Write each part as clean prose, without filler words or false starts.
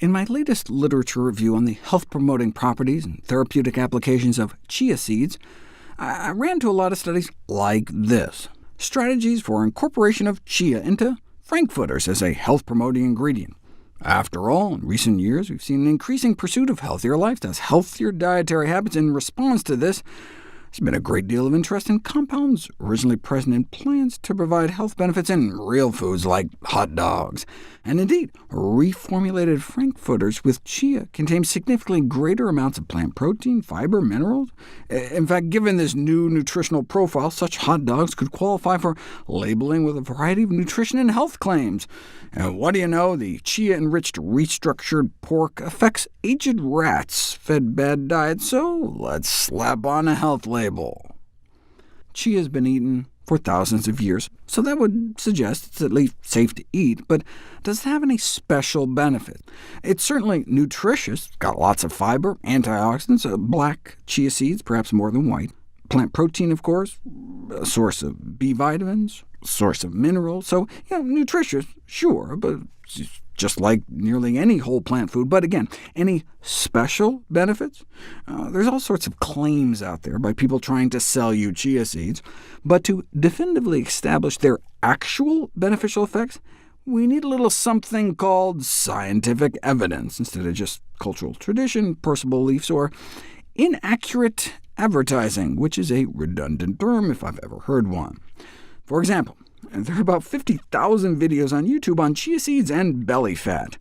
In my latest literature review on the health-promoting properties and therapeutic applications of chia seeds, I ran into a lot of studies like this: strategies for incorporation of chia into frankfurters as a health-promoting ingredient. After all, in recent years, we've seen an increasing pursuit of healthier lifestyles, healthier dietary habits. In response to this, there's been a great deal of interest in compounds originally present in plants to provide health benefits in real foods like hot dogs. And indeed, reformulated frankfurters with chia contain significantly greater amounts of plant protein, fiber, minerals. In fact, given this new nutritional profile, such hot dogs could qualify for labeling with a variety of nutrition and health claims. And what do you know, the chia-enriched restructured pork affects aged rats fed bad diets, so let's slap on a health label. Chia has been eaten for thousands of years, so that would suggest it's at least safe to eat, but does it have any special benefit? It's certainly nutritious, got lots of fiber, antioxidants, black chia seeds, perhaps more than white. Plant protein, of course, a source of B vitamins, a source of minerals, so nutritious, sure, but just like nearly any whole plant food. But again, any special benefits? There's all sorts of claims out there by people trying to sell you chia seeds, but to definitively establish their actual beneficial effects, we need a little something called scientific evidence, instead of just cultural tradition, personal beliefs, or inaccurate advertising, which is a redundant term if I've ever heard one. For example, there are about 50,000 videos on YouTube on chia seeds and belly fat.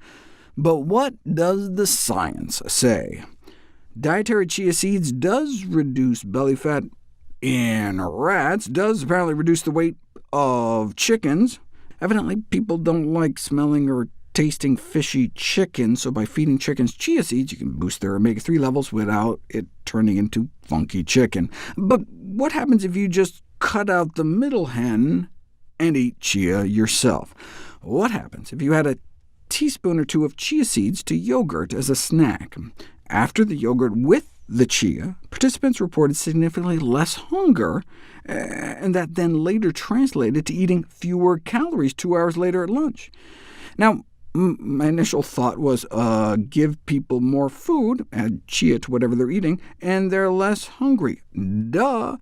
But what does the science say? Dietary chia seeds does reduce belly fat in rats, does apparently reduce the weight of chickens. Evidently, people don't like smelling or tasting fishy chicken, so by feeding chickens chia seeds, you can boost their omega-3 levels without it turning into funky chicken. But what happens if you just cut out the middle hen and eat chia yourself? What happens if you add a teaspoon or two of chia seeds to yogurt as a snack? After the yogurt with the chia, participants reported significantly less hunger, and that then later translated to eating fewer calories 2 hours later at lunch. Now, my initial thought was, give people more food, add chia to whatever they're eating, and they're less hungry. Duh!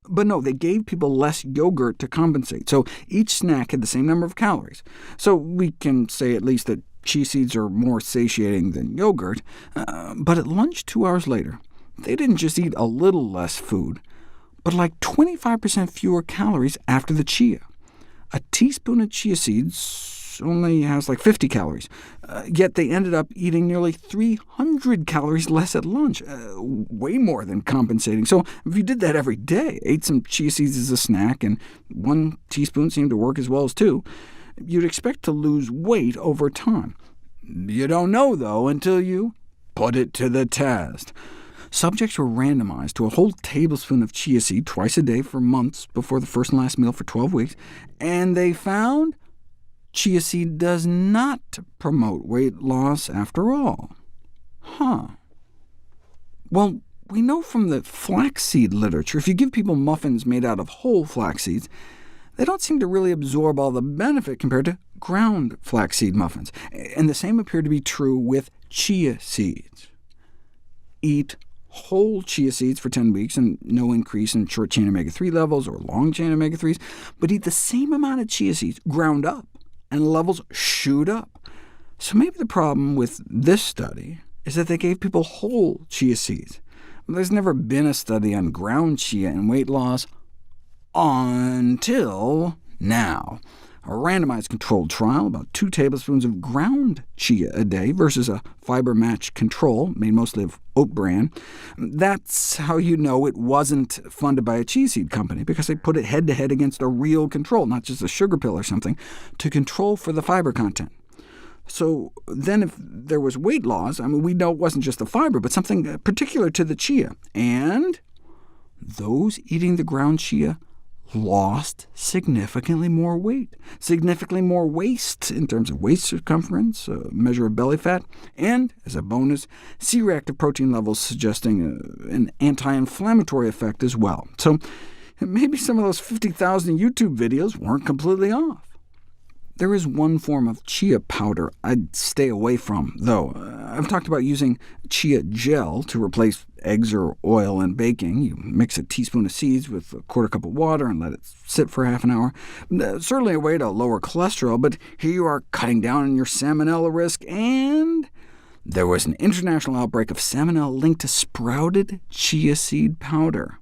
But no, they gave people less yogurt to compensate, so each snack had the same number of calories. So we can say at least that chia seeds are more satiating than yogurt, but at lunch 2 hours later, they didn't just eat a little less food, but like 25% fewer calories after the chia. A teaspoon of chia seeds only has like 50 calories, yet they ended up eating nearly 300 calories less at lunch, way more than compensating. So if you did that every day, ate some chia seeds as a snack, and 1 teaspoon seemed to work as well as 2, you'd expect to lose weight over time. You don't know, though, until you put it to the test. Subjects were randomized to a whole tablespoon of chia seed twice a day for months before the first and last meal for 12 weeks, and they found chia seed does not promote weight loss after all. Well, we know from the flaxseed literature, if you give people muffins made out of whole flax seeds, they don't seem to really absorb all the benefit compared to ground flaxseed muffins. And the same appeared to be true with chia seeds. Eat whole chia seeds for 10 weeks, and no increase in short-chain omega-3 levels or long-chain omega-3s, but eat the same amount of chia seeds ground up, and levels shoot up. So maybe the problem with this study is that they gave people whole chia seeds. There's never been a study on ground chia and weight loss until now. A randomized controlled trial, about 2 tablespoons of ground chia a day versus a fiber-matched control, made mostly of oat bran. That's how you know it wasn't funded by a chia seed company, because they put it head-to-head against a real control, not just a sugar pill or something, to control for the fiber content. So then if there was weight loss, we know it wasn't just the fiber, but something particular to the chia. And those eating the ground chia lost significantly more weight, significantly more waist in terms of waist circumference, a measure of belly fat, and, as a bonus, C-reactive protein levels suggesting an anti-inflammatory effect as well. So maybe some of those 50,000 YouTube videos weren't completely off. There is one form of chia powder I'd stay away from, though. I've talked about using chia gel to replace eggs or oil in baking. You mix a teaspoon of seeds with a quarter cup of water and let it sit for half an hour. Certainly a way to lower cholesterol, but here you are cutting down on your salmonella risk, and there was an international outbreak of salmonella linked to sprouted chia seed powder.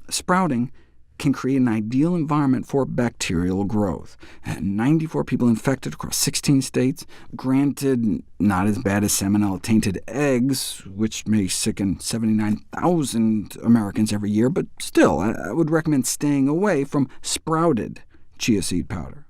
Sprouting can create an ideal environment for bacterial growth. 94 people infected across 16 states. Granted, not as bad as salmonella-tainted eggs, which may sicken 79,000 Americans every year, but still, I would recommend staying away from sprouted chia seed powder.